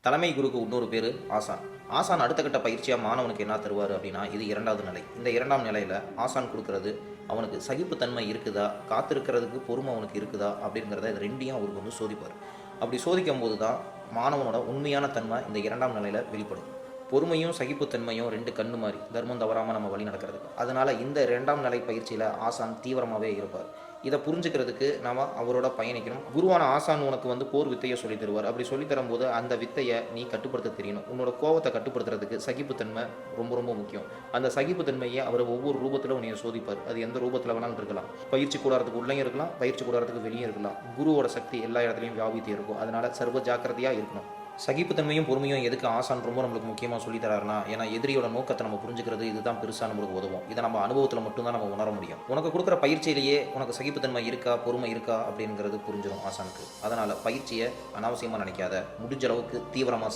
தலைமை குருக்கு இன்னொரு பேர் ஆசான். ஆசான் அடுத்த கட்ட பயிற்சியாக மாணவனுக்கு என்ன தருவார் அப்படின்னா, இது 2வது நிலை. இந்த 2ஆம் நிலையில் ஆசான் கொடுக்கறது அவனுக்கு சகிப்புத்தன்மை இருக்குதா, காத்திருக்கிறதுக்கு பொறுமை அவனுக்கு இருக்குதா அப்படிங்கிறத இது 2ஐயும் அவருக்கு வந்து சோதிப்பார். அப்படி சோதிக்கும் போது தான் மாணவனோட உண்மையான தன்மை இந்த 2ஆம் நிலையில் வெளிப்படும். பொறுமையும் சகிப்புத்தன்மையும் 2 கண்ணு மாதிரி தர்மம் தவறாமல் நம்ம வழி நடக்கிறதுக்கு. அதனால் இந்த 2ஆம் நிலை பயிற்சியில் ஆசான் தீவிரமாகவே இருப்பார். இதை புரிஞ்சுக்கிறதுக்கு நாம் அவரோட பயணிக்கணும். குருவான ஆசான் உனக்கு வந்து போர் வித்தையை சொல்லி தருவார். அப்படி சொல்லி தரும்போது அந்த வித்தையை நீ கட்டுப்படுத்த தெரியணும். உன்னோட கோவத்தை கட்டுப்படுத்துறதுக்கு சகிப்புத்தன்மை ரொம்ப ரொம்ப முக்கியம். அந்த சகிப்புத்தன்மையை அவர் ஒவ்வொரு ரூபத்தில் உன்னை சோதிப்பார். அது எந்த ரூபத்தில் வேணாலும் இருக்கலாம். பயிற்சி கூடாரத்துக்கு உள்ளே இருக்கலாம், பயிற்சி கூடாரத்துக்கு வெளியே இருக்கலாம். குருவோட சக்தி எல்லா இடத்துலையும் வியாபித்து இருக்கும். அதனால் சர்வ ஜாக்கிரதையாக இருக்கணும். சகிப்புத்தன்மையும் பொறுமையும் எதுக்கு ஆசான் ரொம்ப நம்மளுக்கு முக்கியமாக சொல்லி தராருன்னா, ஏன்னா எதிரியோட நோக்கத்தை நம்ம புரிஞ்சுக்கிறது இதுதான் பெருசாக நம்மளுக்கு உதவும். இதை நம்ம அனுபவத்தில் மட்டும்தான் நம்ம உணர முடியும். உனக்கு கொடுக்குற பயிற்சியிலேயே உனக்கு சகிப்புத்தன்மை இருக்கா, பொறுமை இருக்கா அப்படிங்கிறது புரிஞ்சிடும் ஆசானுக்கு. அதனால் பயிற்சியை அனாவசியமாக நினைக்காத, முடிஞ்ச அளவுக்கு தீவிரமாக